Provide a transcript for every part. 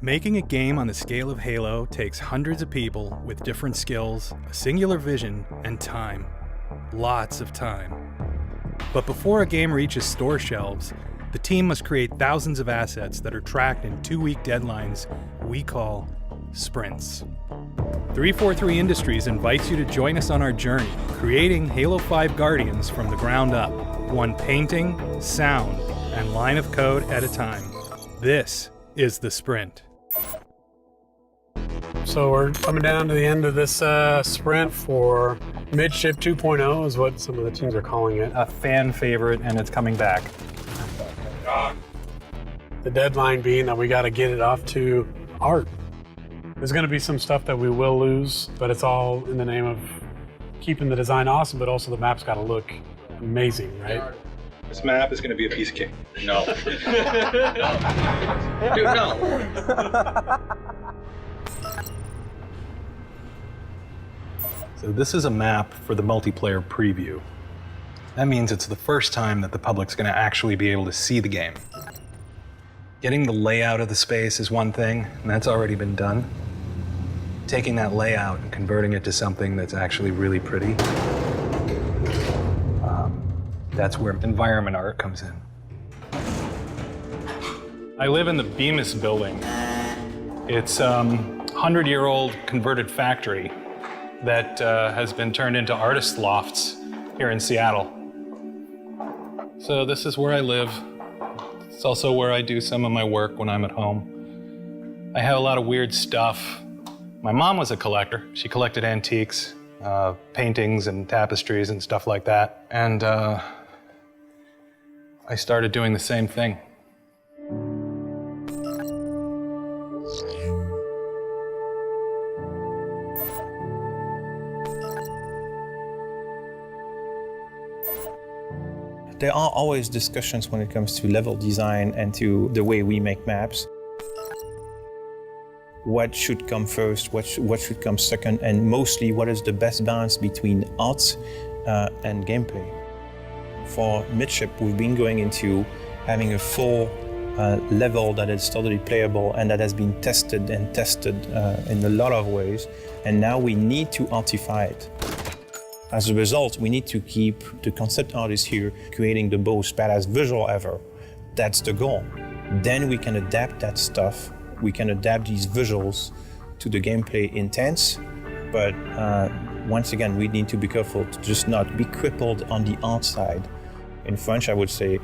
Making a game on the scale of Halo takes hundreds of people with different skills, a singular vision, and time. Lots of time. But before a game reaches store shelves, the team must create thousands of assets that are tracked in 2-week deadlines we call sprints. 343 Industries invites you to join us on our journey, creating Halo 5 Guardians from the ground up, one painting, sound, and line of code at a time. This is the sprint. So we're coming down to the end of this sprint for Midship 2.0 is what some of the teams are calling it. A fan favorite, and it's coming back. The deadline being that we got to get it off to art. There's going to be some stuff that we will lose, but it's all in the name of keeping the design awesome, but also the map's got to look amazing, right? This map is going to be a piece of cake. No. Dude, no. So this is a map for the multiplayer preview. That means it's the first time that the public's going to actually be able to see the game. Getting the layout of the space is one thing, and that's already been done. Taking that layout and converting it to something that's actually really pretty, that's where environment art comes in. I live in the Bemis building. It's a 100-year-old converted factory that has been turned into artist lofts here in Seattle. So this is where I live. It's also where I do some of my work when I'm at home. I have a lot of weird stuff. My mom was a collector. She collected antiques, paintings and tapestries and stuff like that. And I started doing the same thing. There are always discussions when it comes to level design and to the way we make maps. What should come first, what should come second, and mostly what is the best balance between art and gameplay. For Midship, we've been going into having a full level that is totally playable and that has been tested and tested in a lot of ways, and now we need to artify it. As a result, we need to keep the concept artist here creating the most badass visual ever. That's the goal. Then we can adapt that stuff. We can adapt these visuals to the gameplay intents, but once again, we need to be careful to just not be crippled on the art side. In French, I would say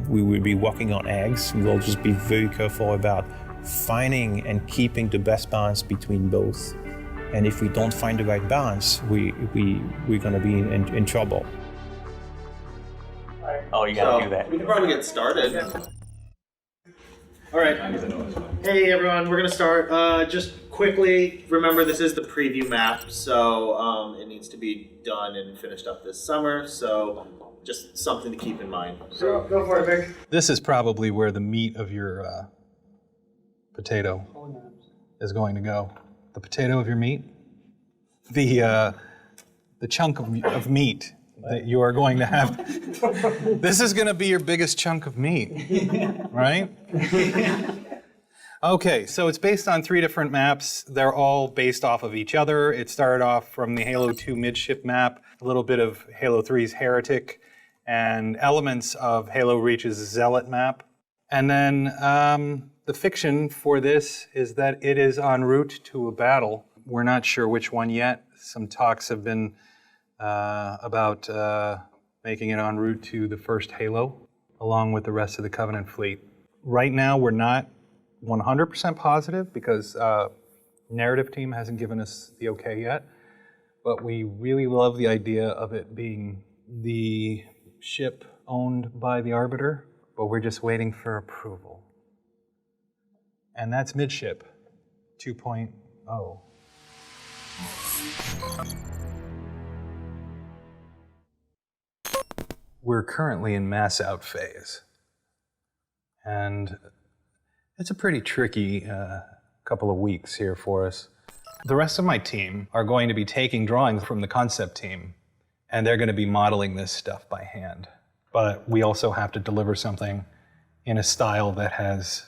we will be walking on eggs. We will just be very careful about finding and keeping the best balance between both. And if we don't find the right balance, we're going to be in trouble. Oh, you got to do that. We can probably get started. All right. Hey, everyone. We're going to start. Just quickly, remember this is the preview map, so it needs to be done and finished up this summer. So just something to keep in mind. So Go for it, Vic. This is probably where the meat of your potato is going to go. The potato of your meat? The chunk of meat that you are going to have. This is going to be your biggest chunk of meat, right? Okay, so it's based on 3 different maps. They're all based off of each other. It started off from the Halo 2 Midship map, a little bit of Halo 3's Heretic, and elements of Halo Reach's Zealot map. And then the fiction for this is that it is en route to a battle. We're not sure which one yet. Some talks have been about making it en route to the first Halo, along with the rest of the Covenant fleet. Right now, we're not 100% positive because narrative team hasn't given us the okay yet, but we really love the idea of it being the ship owned by the Arbiter, but we're just waiting for approval. And that's Midship 2.0. We're currently in mass out phase. And it's a pretty tricky couple of weeks here for us. The rest of my team are going to be taking drawings from the concept team, and they're going to be modeling this stuff by hand. but we also have to deliver something in a style that has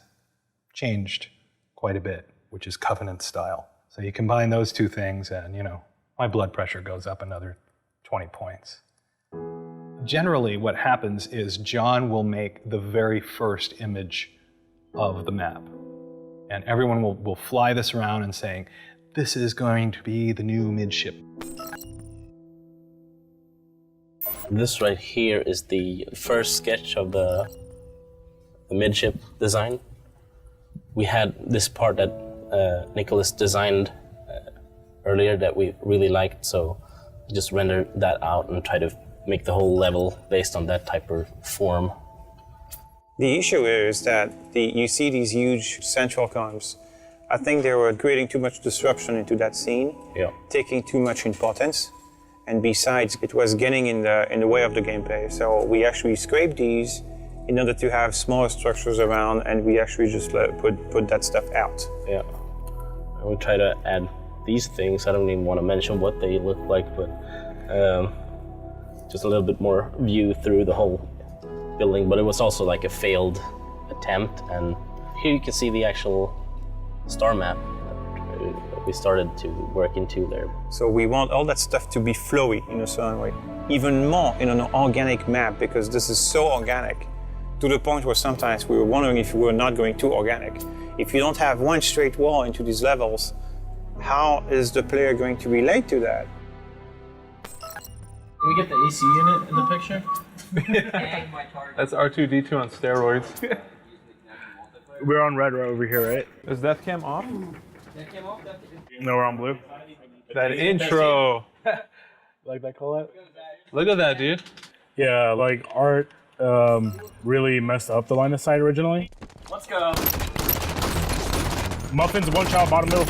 changed quite a bit, which is covenant style. So you combine those two things and, you know, my blood pressure goes up another 20 points. Generally, what happens is John will make the very first image of the map. And everyone will fly this around and saying, this is going to be the new midship. This right here is the first sketch of the midship design. We had this part that Nicholas designed earlier that we really liked, so I just rendered that out and tried to make the whole level based on that type of form. The issue is that you see these huge central columns. I think they were creating too much disruption into that scene, taking too much importance, and besides, it was getting in the way of the gameplay. So we actually scraped these in order to have smaller structures around, and we actually just put that stuff out. Yeah, I would try to add these things. I don't even want to mention what they look like, but just a little bit more view through the whole building. But it was also like a failed attempt, and here you can see the actual star map that we started to work into there. So we want all that stuff to be flowy in a certain way, even more in an organic map, because this is so organic to the point where sometimes we were wondering if we were not going too organic. If you don't have one straight wall into these levels, how is the player going to relate to that? Can we get the AC unit in the picture? That's R2-D2 on steroids. We're on red right over here, right? Is death cam off? No, we're on blue. That intro. Like that call out? Look at that, dude. Yeah, like art really messed up the line of sight originally. Let's go. Muffins, one shot, bottom middle.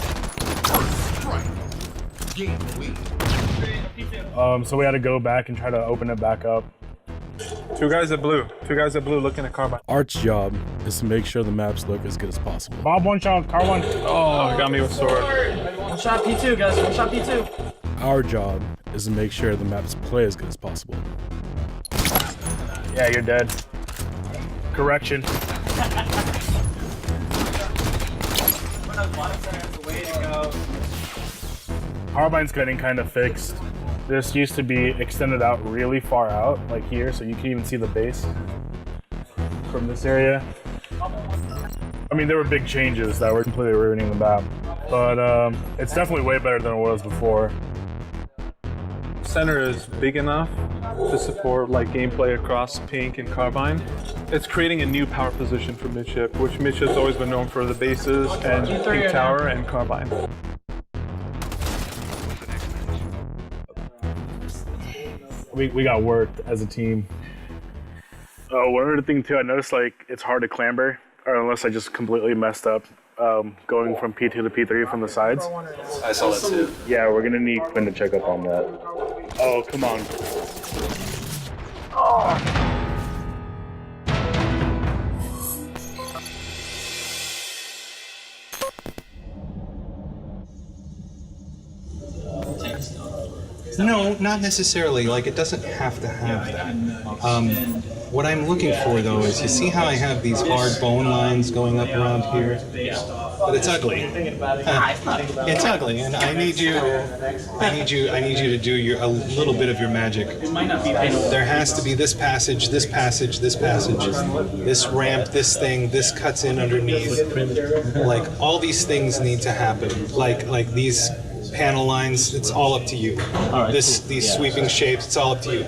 So we had to go back and try to open it back up. Two guys at blue. Two guys at blue looking at carbine. Art's job is to make sure the maps look as good as possible. Bob, one shot, car one. Oh, got me with sword. One shot P2, guys. One shot P2. Our job is to make sure the maps play as good as possible. Yeah, you're dead. Correction. Carbine's getting kind of fixed. This used to be extended out really far out, like here, so you can even see the base from this area. I mean, there were big changes that were completely ruining the map, but it's definitely way better than it was before. Center is big enough to support like gameplay across pink and carbine. It's creating a new power position for midship, which midship's always been known for the bases and pink tower and carbine. We got worked as a team. Oh, one other thing too, I noticed like it's hard to clamber, or unless I just completely messed up going from P2 to P3 from the sides. I saw that too. Yeah, we're gonna need Quinn to check up on that. Oh, come on. Oh. No, not necessarily. Like, it doesn't have to have that. What I'm looking for, though, is you see how I have these hard bone lines going up around here? But it's ugly. It's ugly, and I need you to do a little bit of your magic. There has to be this passage, this passage, this passage, this ramp, this thing, this cuts in underneath. Like, all these things need to happen. Like these panel lines, it's all up to you. These sweeping shapes, it's all up to you.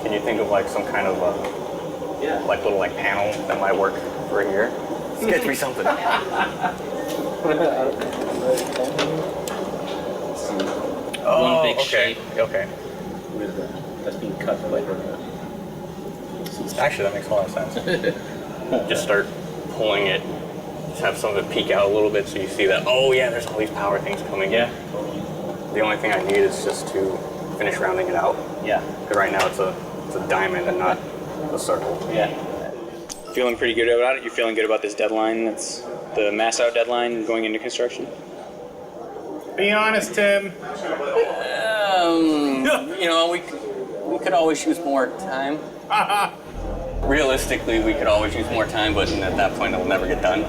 Can you think of like some kind of like little like panel that might work for here? Sketch me something. One big shape. Okay. That's being cut like Actually, that makes a lot of sense. Just start pulling it. Just have some of it peek out a little bit so you see that, oh yeah, there's all these power things coming in. The only thing I need is just to finish rounding it out. Yeah. Because right now it's a diamond and not a circle. Yeah. Feeling pretty good about it? You feeling good about this deadline? That's the mass out deadline going into construction? Be honest, Tim. You know, we could always use more time. Realistically, we could always use more time, but at that point it will never get done.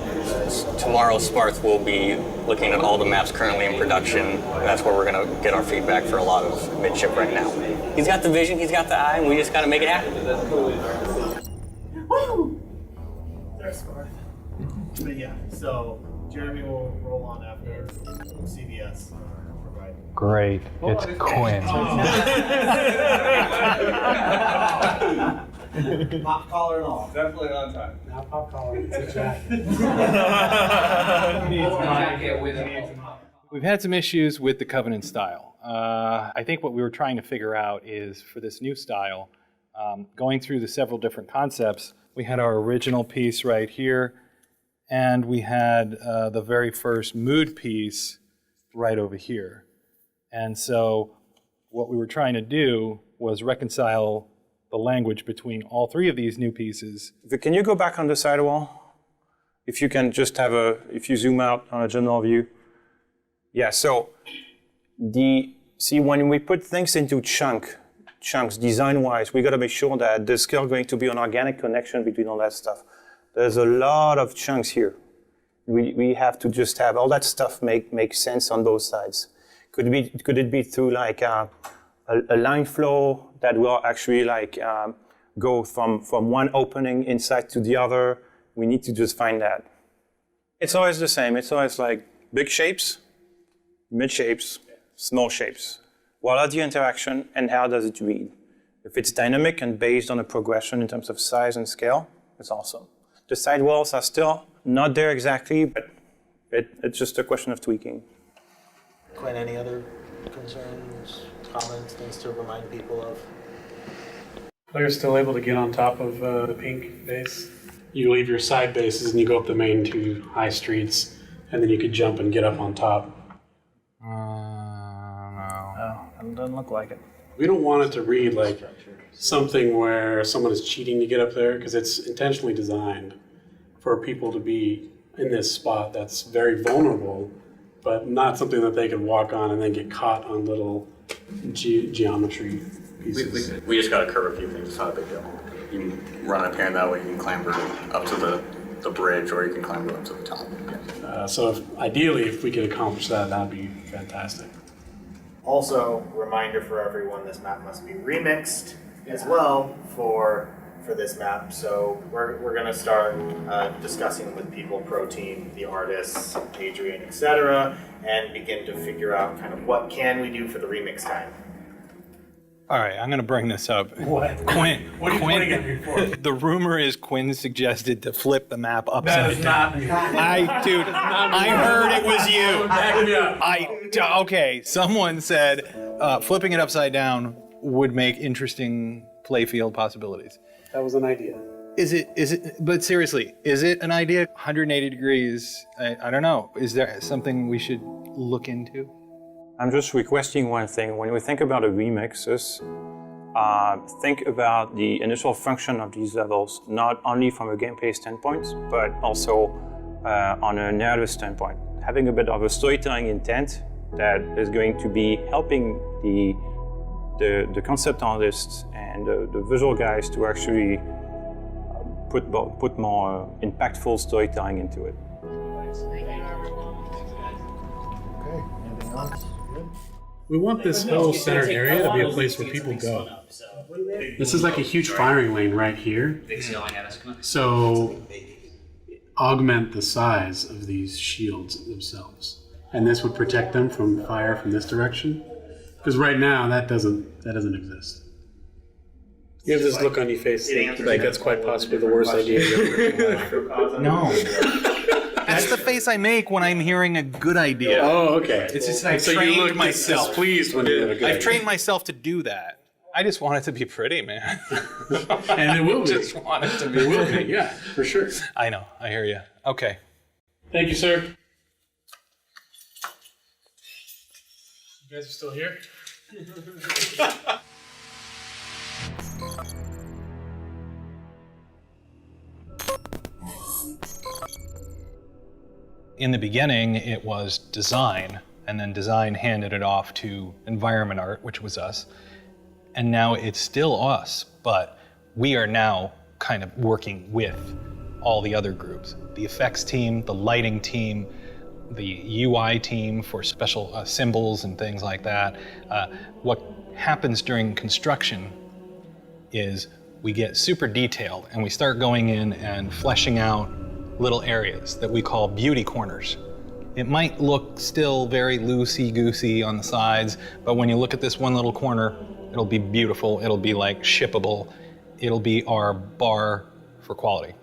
Tomorrow, Sparth will be looking at all the maps currently in production, and that's where we're going to get our feedback for a lot of midship right now. He's got the vision, he's got the eye, and we just got to make it happen. Woo! There's Sparth. But yeah, so Jeremy will roll on after CBS. Great. It's Quinn. Pop collar and all. Definitely on time. Not pop collar, it's a jacket. We've had some issues with the Covenant style. I think what we were trying to figure out is for this new style, going through the several different concepts, we had our original piece right here, and we had the very first mood piece right over here. And so what we were trying to do was reconcile the language between all three of these new pieces. Can you go back on the sidewall? If you can just have if you zoom out on a general view. Yeah, so see, when we put things into chunks design-wise, we got to make sure that there's still going to be an organic connection between all that stuff. There's a lot of chunks here. We have to just have all that stuff make sense on both sides. Could it be through like a line flow that will actually like go from one opening inside to the other? We need to just find that. It's always the same. It's always like big shapes, mid shapes, small shapes. What are the interaction and how does it read? If it's dynamic and based on a progression in terms of size and scale, it's awesome. The sidewalls are still not there exactly, but it's just a question of tweaking. Quinn, any other concerns, comments, things to remind people of? Players still able to get on top of the pink base. You leave your side bases and you go up the main two high streets, and then you could jump and get up on top. It doesn't look like it. We don't want it to read like something where someone is cheating to get up there, because it's intentionally designed for people to be in this spot that's very vulnerable, but not something that they could walk on and then get caught on little geometry pieces. We just got to curve a few things. It's not a big deal. You can run up here, and that way you can clamber up to the bridge, or you can climb up to the top. So ideally, if we could accomplish that, that'd be fantastic. Also, reminder for everyone, this map must be remixed as well for this map. So we're going to start discussing with people, pro team, the artists, Adrian, etc., and begin to figure out kind of what can we do for the remix time. All right, I'm going to bring this up. What? Quinn. What are you pointing at me for? The rumor is Quinn suggested to flip the map upside That is down. not me. I heard it was you. Back me up. Okay, someone said flipping it upside down would make interesting playfield possibilities. That was an idea. Is it, but seriously, is it an idea? 180 degrees, I don't know. Is there something we should look into? I'm just requesting one thing. When we think about the remixes, think about the initial function of these levels, not only from a gameplay standpoint, but also on a narrative standpoint. Having a bit of a storytelling intent that is going to be helping the concept artists and the visual guys to actually put more impactful storytelling into it. Okay, anything else? We want this whole center area to be a place where people go. This is like a huge firing lane right here. So augment the size of these shields themselves. And this would protect them from fire from this direction. Because right now that doesn't exist. You have this look on your face like that's quite possibly the worst idea you've ever heard. No. That's the face I make when I'm hearing a good idea. Oh, okay. It's just I've so trained you look myself. displeased when you have a good I've trained myself to do that. I just want it to be pretty, man. And it will be. Just want it to be. It will be, yeah, for sure. I know. I hear you. Okay. Thank you, sir. You guys are still here? In the beginning, it was design, and then design handed it off to environment art, which was us. And now it's still us, but we are now kind of working with all the other groups. The effects team, the lighting team, the UI team for special symbols and things like that. What happens during construction is we get super detailed and we start going in and fleshing out little areas that we call beauty corners. It might look still very loosey-goosey on the sides, but when you look at this one little corner, it'll be beautiful, it'll be like shippable, it'll be our bar for quality.